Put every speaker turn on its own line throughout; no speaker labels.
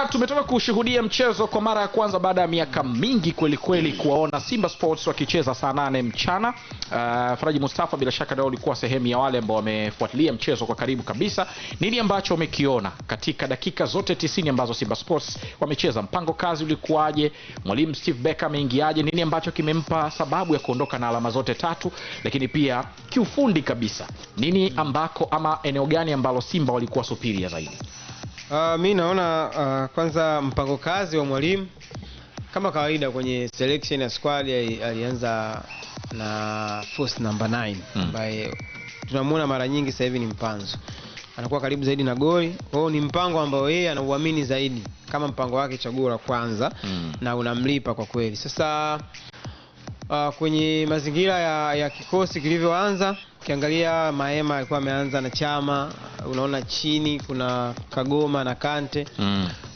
tumetoka kushuhudia mchezo kwa mara ya kwanza baada ya miaka mingi kweli kweli kuwaona Simba Sports wakicheza saa 8 mchana. Faraji Mustafa, bila shaka ndio ulikuwa sehemu ya wale ambao wamefuatilia mchezo kwa karibu kabisa. Nini ambacho umekiona katika dakika zote 90 ambazo Simba Sports wamecheza? Mpango kazi ulikuwaje? Mwalimu Steve Becker ameingiaje? Nini ambacho kimempa sababu ya kuondoka na alama zote tatu? Lakini pia kiufundi kabisa, nini ambako ama eneo gani ambalo Simba walikuwa superior zaidi?
Mimi naona kwanza mpango kazi wa mwalimu kama kawaida kwenye selection ya squad alianza na force number 9 ambaye tunamuona mara nyingi sasa hivi ni Mpanzu. Anakuwa karibu zaidi na goli. Kwa hiyo ni mpango ambao yeye anauamini zaidi kama mpango wake chaguo la kwanza na unamlipa kwa kweli. Sasa kwenye mazingira ya kikosi kilivyoanza, ukiangalia Maema alikuwa ameanza na Chama, unaona chini kuna Kagoma na Kante.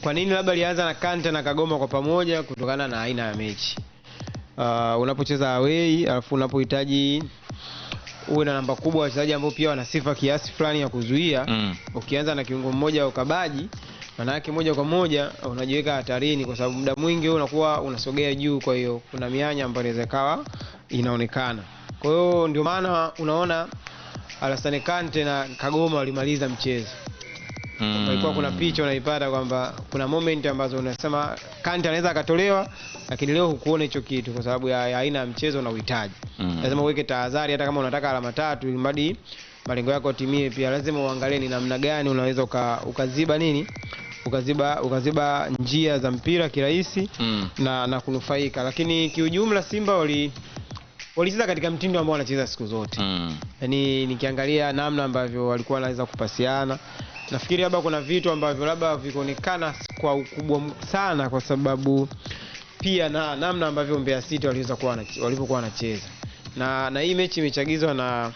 Kwa nini labda alianza na Kante na Kagoma kwa pamoja? Kutokana na aina ya mechi. Unapocheza away alafu unapohitaji uwe na namba kubwa wachezaji ambao pia wana sifa kiasi fulani ya kuzuia, ukianza na kiungo mmoja ukabaji, maana yake moja kwa moja unajiweka hatarini, kwa sababu muda mwingi unakuwa unasogea juu, kwa hiyo kuna mianya ambayo inaweza kawa inaonekana. Kwa hiyo ndio maana unaona Alassane Kante na Kagoma walimaliza mchezo. Kulikuwa kuna picha unaipata kwamba kuna moment ambazo unasema Kante anaweza akatolewa, lakini leo hukuona hicho kitu kwa sababu ya aina ya mchezo na uhitaji. Lazima uweke tahadhari, hata kama unataka alama tatu ili mradi malengo yako yatimie, pia lazima uangalie ni namna gani unaweza ukaziba nini? Ukaziba njia za mpira kirahisi na kunufaika. Lakini kiujumla Simba walicheza katika mtindo ambao wanacheza siku zote. Yaani nikiangalia namna ambavyo walikuwa wanaweza kupasiana, nafikiri labda kuna vitu ambavyo labda vikoonekana kwa ukubwa sana kwa sababu pia na namna ambavyo Mbeya City walipokuwa wanacheza. Na hii mechi imechagizwa na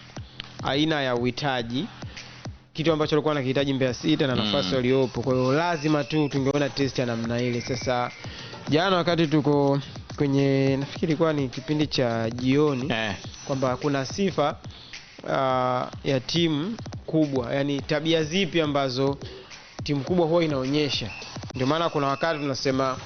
aina ya uhitaji, kitu ambacho walikuwa wanahitaji Mbeya City na nafasi waliopo. Kwa hiyo lazima tu tungeona test ya namna ile. Sasa jana wakati tuko kwenye, nafikiri ilikuwa ni kipindi cha jioni, kwamba kuna sifa ya timu kubwa, yani tabia zipi ambazo timu kubwa huwa inaonyesha. Ndio maana kuna wakati tunasema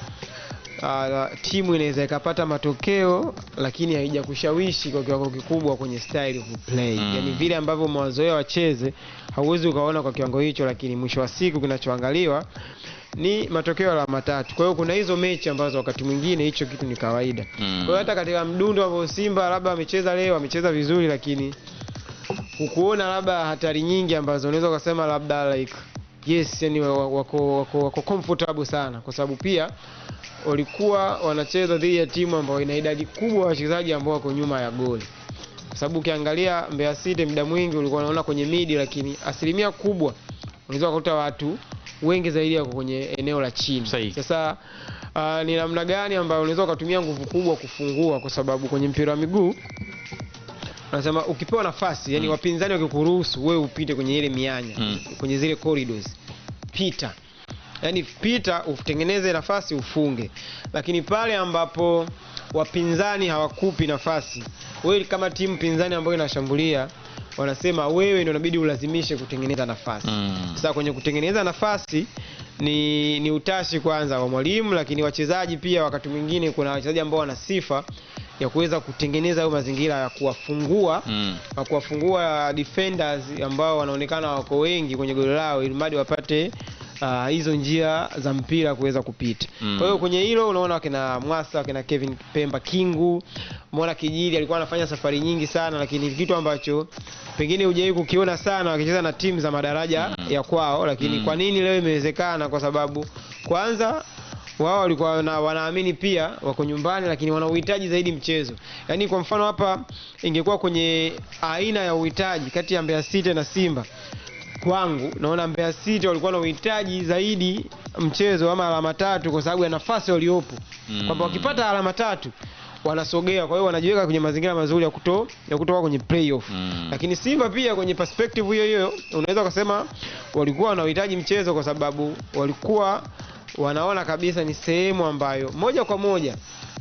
timu inaweza ikapata matokeo lakini haijakushawishi kwa kiwango kikubwa kwenye style of play. Yani vile ambavyo mawazoea wacheze hauwezi ukaona kwa kiwango hicho, lakini mwisho wa siku kinachoangaliwa ni matokeo ya alama tatu. Kwa hiyo kuna hizo mechi ambazo wakati mwingine hicho kitu ni kawaida. Kwa hiyo hata katika mdundo ambao Simba labda amecheza leo, amecheza vizuri, lakini hukuona labda hatari nyingi ambazo unaweza kusema labda like yes, yani wako comfortable sana, kwa sababu pia walikuwa wanacheza dhidi ya timu ambayo ina idadi kubwa ya wachezaji ambao wako nyuma ya goli. Kwa sababu ukiangalia Mbeya City muda mwingi ulikuwa unaona kwenye midi, lakini asilimia kubwa unaweza kukuta watu wengi zaidi wako kwenye eneo la chini. Sasa ni namna gani ambayo unaweza kutumia nguvu kubwa kufungua, kwa sababu kwenye mpira wa miguu anasema ukipewa nafasi, yani wapinzani wakikuruhusu wewe upite kwenye ile mianya, kwenye zile corridors, pita. Yani pita, utengeneze nafasi, ufunge. Lakini pale ambapo wapinzani hawakupi nafasi, wewe kama timu pinzani ambayo inashambulia, wanasema wewe ndio inabidi ulazimishe kutengeneza nafasi. Sasa kwenye kutengeneza nafasi ni utashi kwanza wa mwalimu, lakini wachezaji pia wakati mwingine kuna wachezaji ambao wana sifa ya kuweza kutengeneza hayo mazingira ya kuwafungua defenders ambao wanaonekana wako wengi kwenye goli lao, ili mradi wapate hizo njia za mpira kuweza kupita. Kwa hiyo kwenye hilo unaona wakina Mwasa, wakina Kevin Pemba Kingu, umeona Kijili alikuwa anafanya safari nyingi sana, lakini kitu ambacho pengine hujawahi kukiona sana wakicheza na timu za madaraja ya kwao. Lakini kwa nini leo imewezekana? Kwa sababu kwanza wao walikuwa wanaamini pia wako nyumbani, lakini wana uhitaji zaidi mchezo. Yani kwa mfano hapa ingekuwa kwenye aina ya uhitaji kati ya Mbeya City na Simba, kwangu naona Mbeya City walikuwa na uhitaji zaidi mchezo ama alama tatu, kwa sababu ya nafasi waliopo. Kwamba wakipata alama tatu wanasogea, kwa hiyo wanajiweka kwenye mazingira mazuri ya kutoka kwenye playoff. Lakini Simba pia kwenye perspective hiyo hiyo unaweza kusema walikuwa wanahitaji mchezo, kwa sababu walikuwa wanaona kabisa ni sehemu ambayo moja kwa moja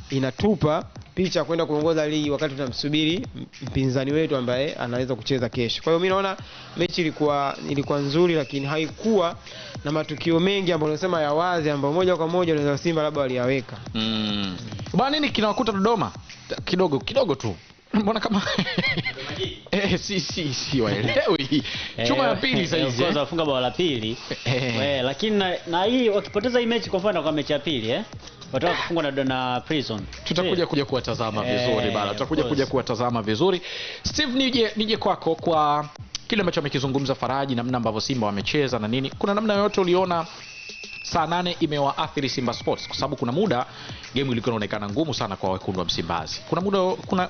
inatupa picha kwenda kuongoza ligi wakati tunamsubiri mpinzani wetu ambaye anaweza kucheza kesho. Kwa hiyo mimi naona mechi ilikuwa nzuri, lakini haikuwa na matukio mengi ambayo unasema ya wazi ambayo moja kwa moja unaweza Simba labda waliyaweka.
Bwana, nini kinawakuta Dodoma? Kidogo tu. Mbona kama si waelewi. Chuma ya pili sasa hizi.
Kwanza wafunga bao la pili. Lakini na hii wakipoteza hii mechi kwa mfano kwa mechi ya pili wataka kufungwa na Prison.
Tutakuja kuwatazama vizuri bana. Tutakuja kuwatazama vizuri. Steve, nije kwako kwa kile ambacho amekizungumza Faraji, namna ambavyo Simba wamecheza na nini. Kuna namna yoyote uliona saa 8 imewaathiri Simba Sports? Kwa sababu kuna muda game ilikuwa inaonekana ngumu sana kwa wekundu wa Msimbazi.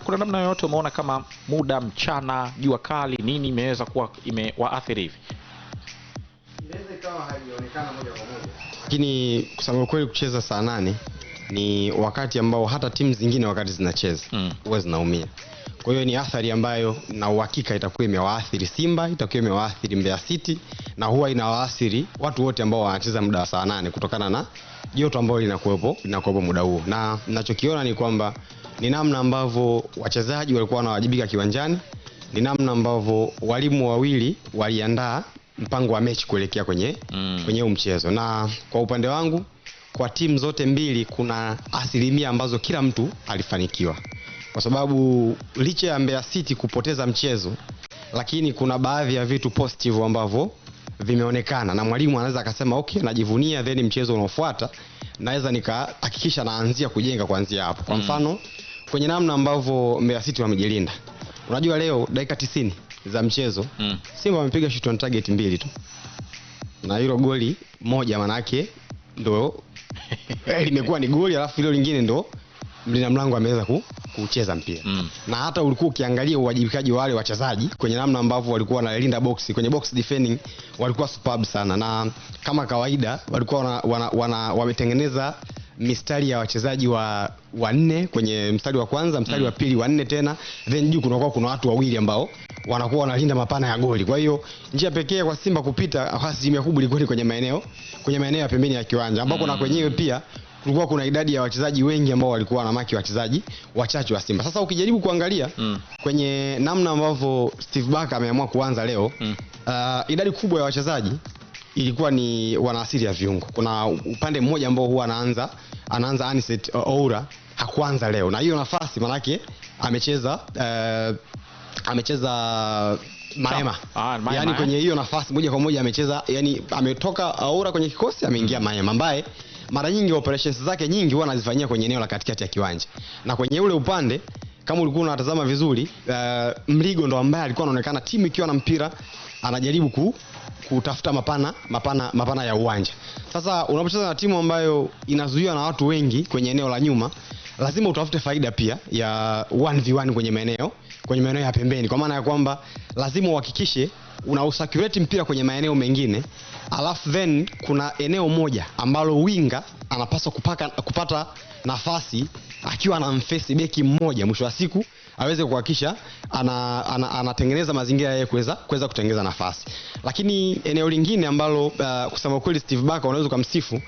Kuna namna yoyote umeona kama muda mchana, jua kali, nini imeweza kuwa imewaathiri hivi?
Inaweza ikawa haionekana moja kwa moja, lakini kusema kweli kucheza saa 8 ni wakati ambao hata timu zingine wakati zinacheza huwa zinaumia. Kwa hiyo ni athari ambayo na uhakika itakuwa imewaathiri Simba, itakuwa imewaathiri Mbeya City, na huwa inawaathiri watu wote ambao wanacheza muda wa saa 8 kutokana na joto ambalo linakuwepo muda huo. Na ninachokiona ni kwamba ni namna ambavyo wachezaji walikuwa wanawajibika kiwanjani, ni namna ambavyo walimu wawili waliandaa mpango wa mechi kuelekea kwenye mchezo. Na kwa upande wangu, kwa timu zote mbili kuna asilimia ambazo kila mtu alifanikiwa. Kwa sababu licha ya Mbeya City kupoteza mchezo, lakini kuna baadhi ya vitu positive ambavyo vimeonekana, na mwalimu anaweza akasema okay, najivunia, then mchezo unaofuata naweza nikahakikisha naanzia kujenga kuanzia hapo. Kwa mfano kwenye namna ambavyo Mbeya City wamejilinda. Unajua leo dakika 90 za mchezo Simba wamepiga shoot on target 2 tu, na hilo goli moja manake ndo limekuwa ni goli, alafu hilo lingine ndo mlinda mlango ameweza kucheza mpira. Na hata ulikuwa ukiangalia uwajibikaji wa wale wachezaji kwenye namna ambavyo walikuwa wanalinda box, kwenye box defending walikuwa superb sana, na kama kawaida walikuwa wametengeneza mistari ya wachezaji wa 4 kwenye mstari wa kwanza, mstari wa pili wa 4 tena, then juu kuna watu wawili ambao wanakuwa wanalinda mapana ya goli. Kwa hiyo njia pekee kwa Simba kupita asilimia kubwa ilikuwa kwenye maeneo ya pembeni ya kiwanja, ambapo na kwenyewe pia kulikuwa kuna idadi ya wachezaji wengi ambao walikuwa wanamaki wachezaji wachache wa Simba. Sasa ukijaribu kuangalia kwenye namna ambavyo Steve Barker ameamua kuanza leo, idadi kubwa ya wachezaji ilikuwa ni wanaasili ya viungo. Kuna upande mmoja ambao huwa anaanza Aniset Oura, hakuanza leo, na hiyo nafasi manake amecheza Maema. Yani kwenye hiyo nafasi moja kwa moja amecheza, yani ametoka Oura kwenye kikosi, ameingia Maema ambaye mara nyingi operations zake nyingi huwa anazifanyia kwenye eneo la katikati ya kiwanja. Na kwenye ule upande kama ulikuwa unatazama vizuri, Mligo ndo ambaye alikuwa anaonekana timu ikiwa na mpira anajaribu kutafuta mapana ya uwanja. Sasa unapocheza na timu ambayo inazuiwa na watu wengi kwenye eneo la nyuma, lazima utafute faida pia ya 1v1 kwenye maeneo ya pembeni, kwa maana ya kwamba lazima uhakikishe unausacurate mpira kwenye maeneo mengine, alafu then kuna eneo moja ambalo winga anapaswa kupata nafasi akiwa anamface beki mmoja, mwisho wa siku aweze kuhakikisha anatengeneza mazingira yeye kuweza kutengeneza nafasi. Lakini eneo lingine ambalo kusema kweli Steve Barker unaweza kumsifu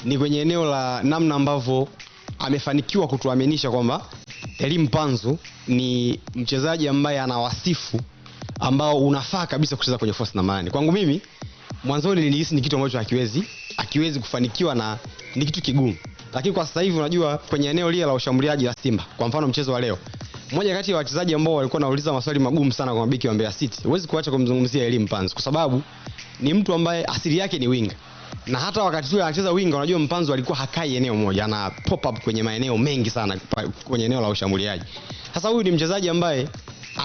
ni kwenye eneo la namna ambavyo amefanikiwa kutuaminisha kwamba Elie Mpanzu ni mchezaji ambaye anawasifu ambao unafaa kabisa kucheza kwenye force number 9. Kwangu mimi mwanzoni nilihisi ni kitu ambacho hakiwezi kufanikiwa na ni kitu kigumu. Lakini kwa sasa hivi unajua kwenye eneo lile la ushambuliaji la Simba, kwa mfano mchezo wa leo, mmoja kati ya wachezaji ambao walikuwa wanauliza maswali magumu sana kwa mabeki wa Mbeya City, huwezi kuacha kumzungumzia Elie Mpanzu kwa sababu ni mtu ambaye asili yake ni winga. Na hata wakati ule anacheza winga, unajua Mpanzu alikuwa hakai eneo moja, ana pop up kwenye maeneo mengi sana kwenye eneo la ushambuliaji. Sasa huyu ni mchezaji ambaye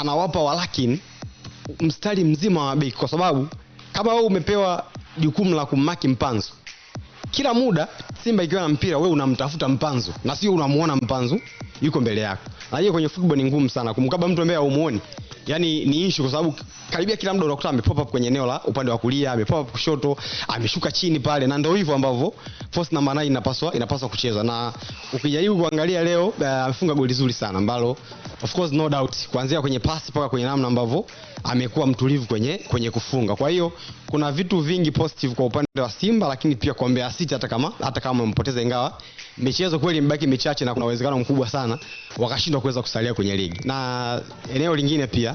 anawapa walakini mstari mzima wa beki, kwa sababu kama wewe umepewa jukumu la kummaki Mpanzu, kila muda Simba ikiwa na mpira wewe unamtafuta Mpanzu na sio unamuona Mpanzu yuko mbele yako. Na hiyo kwenye football ni ngumu sana kumkaba mtu ambaye haumuoni. Yaani ni issue, kwa sababu karibia kila muda unakuta amepop up kwenye eneo la upande wa kulia, amepop up kushoto, ameshuka chini pale, na ndio hivyo ambavyo force number 9 inapaswa kucheza. Na ukijaribu kuangalia leo amefunga goli zuri sana ambalo of course no doubt kuanzia kwenye pass mpaka kwenye namna ambavyo amekuwa mtulivu kwenye kufunga. Kwa hiyo kuna vitu vingi positive kwa upande wa Simba, lakini pia kwa Mbeya City hata kama wamepoteza, ingawa michezo kweli imebaki michache na kuna uwezekano mkubwa sana wakashindwa kuweza kusalia kwenye ligi. Na eneo lingine pia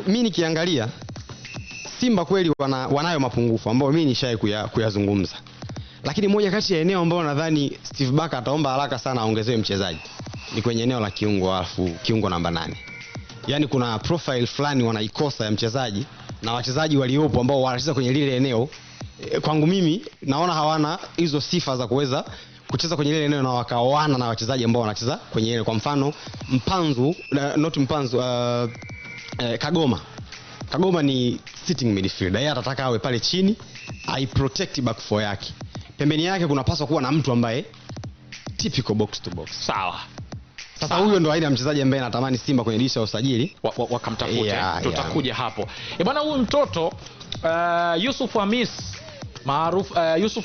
mimi nikiangalia Simba kweli wanayo mapungufu ambayo mimi nishai kuyazungumza. Lakini moja kati ya eneo ambalo nadhani Steve Barker ataomba haraka sana aongezewe mchezaji ni kwenye eneo la kiungo, alafu kiungo namba 8. Yaani kuna profile fulani wanaikosa ya mchezaji na wachezaji waliopo ambao wanacheza kwenye lile eneo. Kwangu mimi naona hawana hizo sifa za kuweza kucheza kwenye lile eneo na wakaoana na wachezaji ambao wanacheza kwenye ile. Kwa mfano Kagoma ni sitting midfielder. Yeye atataka awe pale chini, ai protect back four yake. Pembeni yake kunapaswa kuwa na mtu ambaye typical box to box.
Sawa.
Sasa huyo ndo aina ya mchezaji ambaye natamani Simba kwenye dirisha la usajili
wakamtafute. Tutakuja hapo. Bwana, huyu mtoto Yusuf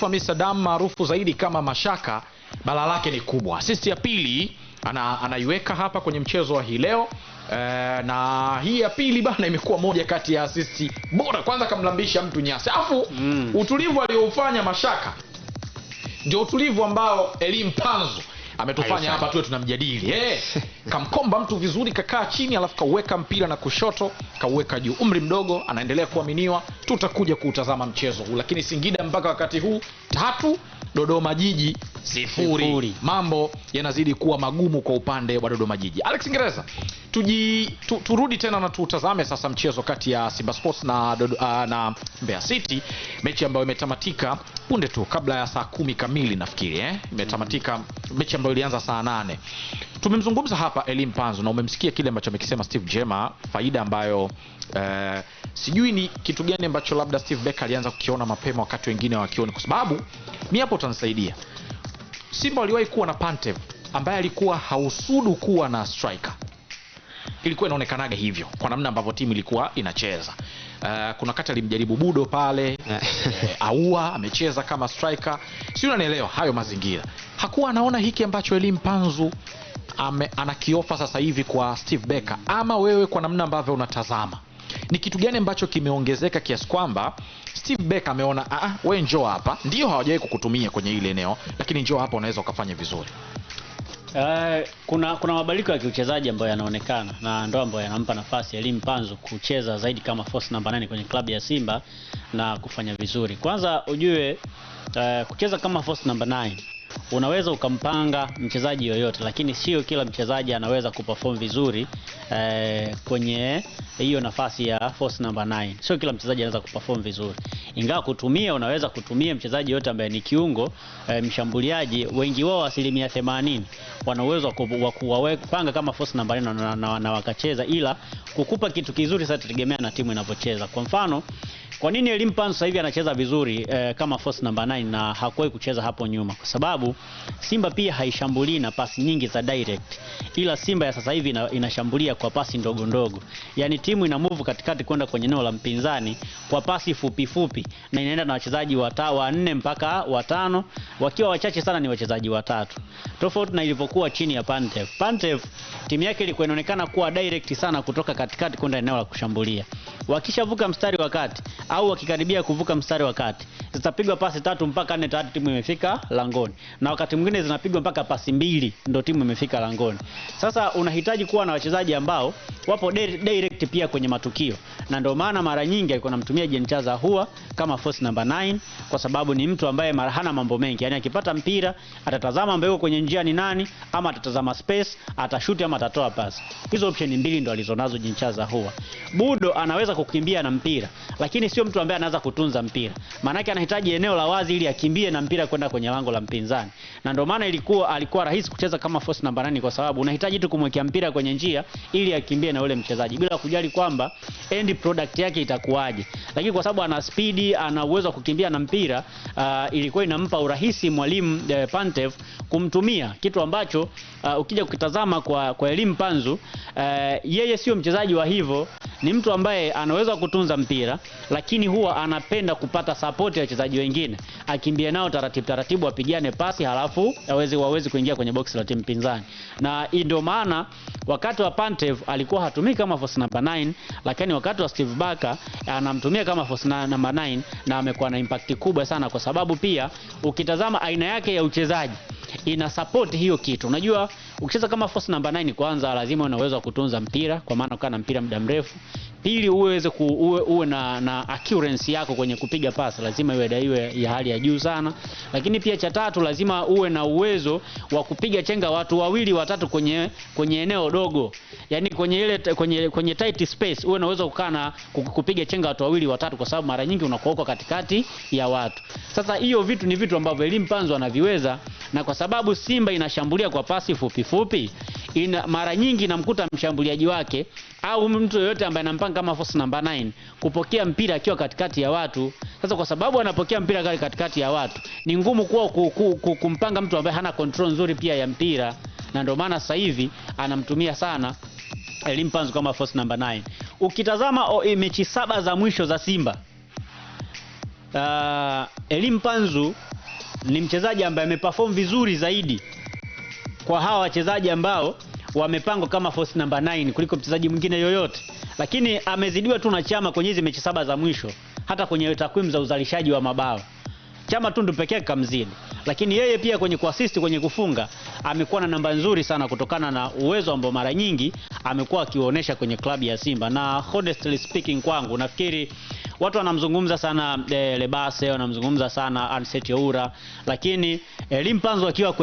Hamis Saddam maarufu zaidi kama Mashaka, bala lake ni kubwa. Assist ya pili anaiweka hapa kwenye mchezo wa hii leo. Na hii ya pili bana imekuwa moja kati ya assist bora. Kwanza kamlambisha mtu nyasi. Alafu utulivu aliofanya Mashaka ndio utulivu ambao Elie Mpanzu ametufanya hapa tuwe tunamjadili. Kamkomba mtu vizuri, kakaa chini, alafu kauweka mpira na kushoto, kauweka juu. Umri mdogo, anaendelea kuaminiwa. Tutakuja kuutazama mchezo huu, lakini Singida mpaka wakati huu 3, Dodoma Jiji 0. Mambo yanazidi kuwa magumu kwa upande wa Dodoma Jiji. Alex Ngereza, turudi tena na tutazame sasa mchezo kati ya Simba Sports na Mbeya City, mechi ambayo imetamatika punde tu kabla ya saa 10 kamili nafikiri. Imetamatika mechi ambayo ilianza saa 8. Tumemzungumza hapa Elie Mpanzu na umemsikia kile ambacho amekisema Steve Jema, faida ambayo sijui ni kitu gani ambacho labda Steve Barker alianza kukiona mapema wakati wengine wakiona, kwa sababu mimi hapo utanisaidia. Simba waliwahi kuwa na Pantev ambaye alikuwa hausudu kuwa na striker. Ilikuwa inaonekanaga hivyo kwa namna ambavyo timu ilikuwa inacheza. Kuna kati alimjaribu Budo pale, Aua amecheza kama striker. Sio, unanielewa hayo mazingira. Hakuwa anaona hiki ambacho Elie Mpanzu anakiofa sasa hivi kwa Steve Barker. Ama wewe kwa namna ambavyo unatazama, ni kitu gani ambacho kimeongezeka kiasi kwamba Steve Barker ameona wewe njoo hapa, ndio hawajawahi kukutumia kwenye ile eneo, lakini njoo hapa unaweza ukafanya vizuri?
Kuna mabadiliko ya kiuchezaji ambayo yanaonekana na ndio ambayo yanampa nafasi Elie Mpanzu kucheza zaidi kama force number 9 kwenye klabu ya Simba na kufanya vizuri. Kwanza ujue kucheza kama force number 9 unaweza ukampanga mchezaji yoyote, lakini sio kila mchezaji anaweza kuperform vizuri kwenye hiyo nafasi ya force number 9. Sio kila mchezaji anaweza kuperform vizuri. Ingawa unaweza kutumia mchezaji yote ambaye ni kiungo, mshambuliaji, wengi wao 80% wana uwezo wa kuwapanga kama force number 9 na wakacheza, ila kukupa kitu kizuri sasa tutegemea na timu inapocheza. Kwa mfano, kwa nini Elie Mpanzu sasa hivi anacheza vizuri kama force number 9 na hakuwahi kucheza hapo nyuma? Kwa sababu Simba pia haishambulii na pasi nyingi za direct, ila Simba ya sasa hivi inashambulia kwa pasi ndogo ndogo. Yaani timu ina move katikati kwenda kwenye eneo la mpinzani kwa pasi fupi fupi, na inaenda na wachezaji wa 4 mpaka 5, wakiwa wachache sana ni wachezaji 3. Tofauti na ilivyokuwa chini ya Pantev. Pantev timu yake ilikuwa inaonekana kuwa direct sana kutoka katikati kwenda eneo la kushambulia. Wakishavuka mstari wa kati au wakikaribia kuvuka mstari wa kati, zitapigwa pasi 3 mpaka 4 tayari timu imefika langoni, na wakati mwingine zinapigwa mpaka pasi 2 ndio timu imefika langoni. Sasa unahitaji kuwa na wachezaji ambao wapo direct pia kwenye matukio, na ndio maana mara nyingi alikuwa anamtumia Jean Charles Ahoua kama force number 9, kwa sababu ni mtu ambaye hana mambo mengi. Yaani akipata mpira atatazama ambaye yuko kwenye njia ni nani, ama atatazama space, atashuti ama atatoa pasi. Hizo option 2 ndio alizonazo Jean Charles Ahoua. Budo anaweza kukimbia na mpira, lakini sio mtu ambaye anaweza kutunza mpira. Maana yake anahitaji eneo la wazi ili akimbie na mpira kwenda kwenye lango la mpinzani. Na ndio maana alikuwa rahisi kucheza kama force number 9, kwa sababu unahitaji tu kumwekea mpira kwenye njia ili akimbie na ule mchezaji bila kujali kwamba end product yake itakuwaje. Lakini kwa sababu ana speed, ana uwezo wa kukimbia na mpira, ilikuwa inampa urahisi mwalimu Pantev kumtumia, kitu ambacho ukija kukitazama kwa Elie Mpanzu, yeye sio mchezaji wa hivyo. Ni mtu ambaye anaweza kutunza mpira, lakini huwa anapenda kupata support ya wachezaji wengine, akimbia nao taratibu apigane pasi, halafu waweze kuingia kwenye box la timu pinzani. Na ndio maana wakati wa Pantev alikuwa hatumii kama force number 9, lakini wakati wa Steve Barker anamtumia kama force number 9, na amekuwa na impact kubwa sana, kwa sababu pia ukitazama aina yake ya uchezaji ina support hiyo kitu. Unajua ukicheza kama force number 9, kwanza lazima una uwezo wa kutunza mpira, kwa maana ukaa na mpira muda mrefu. Ili uweze uwe na accuracy yako kwenye kupiga pasi, lazima iwe ya hali ya juu sana. Lakini pia cha tatu, lazima uwe na uwezo wa kupiga chenga watu wawili watatu kwenye eneo dogo. Yaani kwenye tight space uwe na uwezo kupiga chenga watu wawili watatu, kwa sababu mara nyingi unakuwa katikati ya watu. Sasa hiyo vitu ni vitu ambavyo Elie Mpanzu anaviweza, na kwa sababu Simba inashambulia kwa pasi fupi, mara nyingi inamkuta mshambuliaji wake au mtu yoyote ambaye anampanga kama false number 9 kupokea mpira akiwa katikati ya watu. Sasa kwa sababu anapokea mpira katikati ya watu, ni ngumu kumpanga mtu ambaye hana control nzuri pia ya mpira, na ndio maana sasa hivi anamtumia sana Elie Mpanzu kama false number 9. Ukitazama mechi 7 za mwisho za Simba, Elie Mpanzu ni mchezaji ambaye ameperform vizuri zaidi kwa hawa wachezaji ambao wamepangwa kama false number 9 kuliko mchezaji mwingine yoyote. Lakini amezidiwa tu na Chama kwenye hizo mechi 7 za mwisho, hata kwenye takwimu za uzalishaji wa mabao. Chama tu ndo pekee yake kamzidi. Lakini yeye pia kwenye kuassist, kwenye kufunga amekuwa na namba nzuri sana, kutokana na uwezo ambao mara nyingi amekuwa akionyesha kwenye klabu ya Simba. Na honestly speaking, kwangu nafikiri watu wanamzungumza sana Lebase, wanamzungumza sana Anseti Oura, lakini Elie Mpanzu akiwa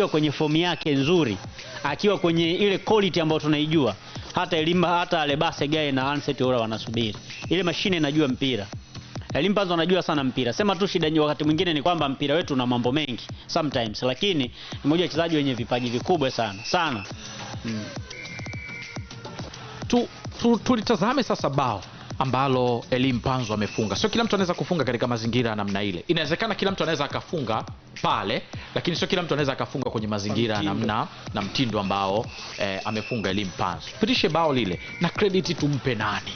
kwenye form yake nzuri, akiwa kwenye ile quality ambayo tunaijua, hata Lebase Gaye na Anseti Oura wanasubiri. Ile mashine inajua mpira. Elie Mpanzu anajua sana mpira. Sema tu shida wakati mwingine ni kwamba mpira wetu una mambo mengi sometimes, lakini ni mmoja wa wachezaji wenye vipaji vikubwa sana.
Tulitazame sasa bao ambalo Elie Mpanzu amefunga. Sio kila mtu anaweza kufunga katika mazingira namna ile. Inawezekana kila mtu anaweza akafunga pale, lakini sio kila mtu anaweza akafunga kwenye mazingira na mtindo ambao amefunga Elie Mpanzu. Pitishe bao lile na credit tumpe nani?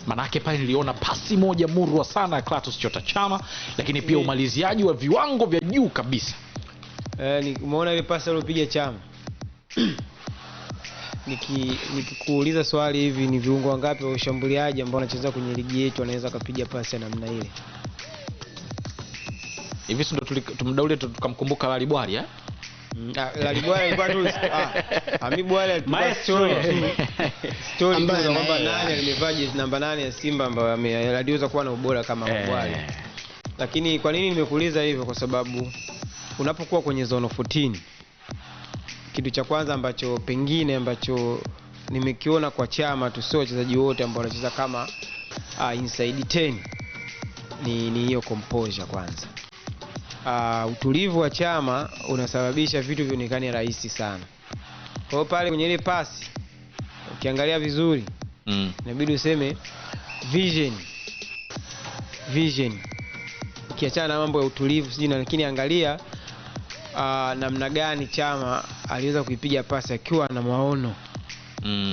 Manake pale niliona pasi moja murwa sana ya Clatous Chota Chama, lakini pia umaliziaji wa viwango vya juu kabisa.
Umeona ile pasi aliyopiga Chama? Nikikuuliza swali hivi, ni viungo wangapi wa ushambuliaji ambao wanacheza kwenye ligi yetu wanaweza kupiga pasi ya namna ile?
Hivi ndio tumdaule tukamkumbuka Lalibwari
Lalibwari alikuwa tu Amibwari alikuwa story kwamba nani alimevaa jezi namba 8 ya Simba ambaye aliweza kuwa na ubora kama Amibwari. Lakini kwa nini nimekuuliza hivyo? Kwa sababu unapokuwa kwenye zone 14, kitu cha kwanza ambacho nimekiona kwa Chama tu, sio wachezaji wote ambao wanacheza kama inside 10, ni hiyo composure kwanza. Utulivu wa Chama unasababisha vitu vionekane rahisi sana. Kwa hiyo pale kwenye ile pasi ukiangalia vizuri, inabidi useme vision. Ukiachana na mambo ya utulivu sijui, lakini angalia namna gani Chama aliweza kuipiga pasi akiwa na maono.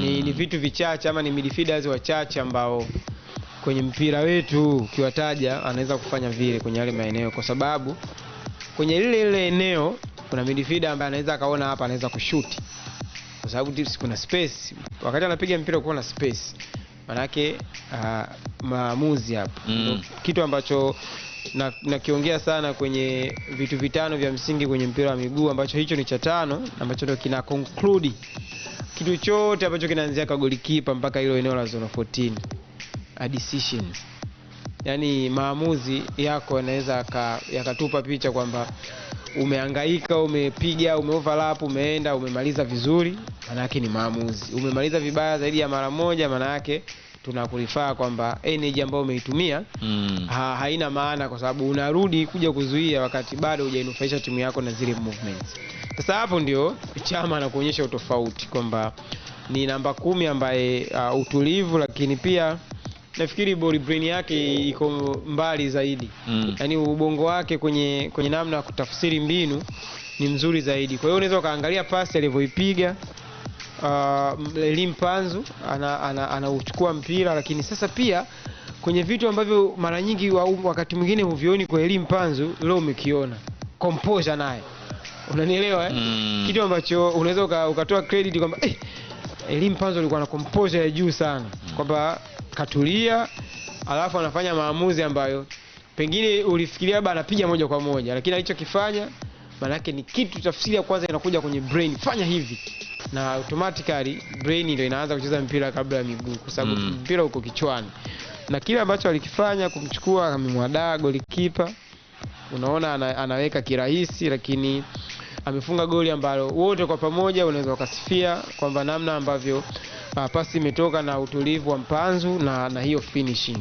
Ni vitu vichache ama ni midfielders wachache ambao kwenye mpira wetu ukiwataja anaweza kufanya vile kwenye yale maeneo, kwa sababu kwenye ile eneo kuna midfielder ambaye anaweza kaona hapa anaweza kushuti, kwa sababu kuna space. Wakati anapiga mpira kuna space, manake maamuzi hapo. Kitu ambacho nakiongea sana kwenye vitu vitano vya msingi kwenye mpira wa miguu, ambacho hicho ni cha 5 ambacho ndio kina conclude kitu chote ambacho kinaanzia kwa goalkeeper mpaka hilo eneo la zone 14. Decisions, yani maamuzi yako yanaweza yakatupa picha kwamba umehangaika, umepiga, umeoverlap, umeenda, umemaliza vizuri, maana yake ni maamuzi. Umemaliza vibaya zaidi ya mara moja, maana yake tunakulifaa kwamba energy ambayo umeitumia haina maana, kwa sababu unarudi kuja kuzuia wakati bado hujainufaisha timu yako na zile movements. Sasa hapo ndio Chama anakuonyesha utofauti kwamba ni namba 10 ambaye utulivu, lakini pia nafikiri body brain yake iko mbali zaidi. Yaani ubongo wake kwenye namna ya kutafsiri mbinu ni mzuri zaidi. Kwa hiyo unaweza kaangalia pasi alivyoipiga Elie Mpanzu, anauchukua mpira, lakini sasa pia kwenye vitu ambavyo mara nyingi wakati mwingine huvioni kwa Elie Mpanzu, leo umekiona composure naye. Unanielewa Kitu ambacho unaweza ukatoa credit kwamba Elie Mpanzu alikuwa na composure ya juu sana, kwamba katulia, alafu anafanya maamuzi ambayo pengine ulifikiria baba anapiga moja kwa moja, lakini alichokifanya maana yake ni kitu, tafsiri ya kwanza inakuja kwenye brain, fanya hivi, na automatically brain ndio inaanza kucheza mpira kabla ya miguu, kwa sababu mpira uko kichwani. Na kile ambacho alikifanya kumchukua, amemwadaa golikipa, unaona anaweka kirahisi, lakini amefunga goli ambalo wote kwa pamoja unaweza ukasifia kwamba namna ambavyo pasi imetoka na utulivu wa Mpanzu na hiyo finishing.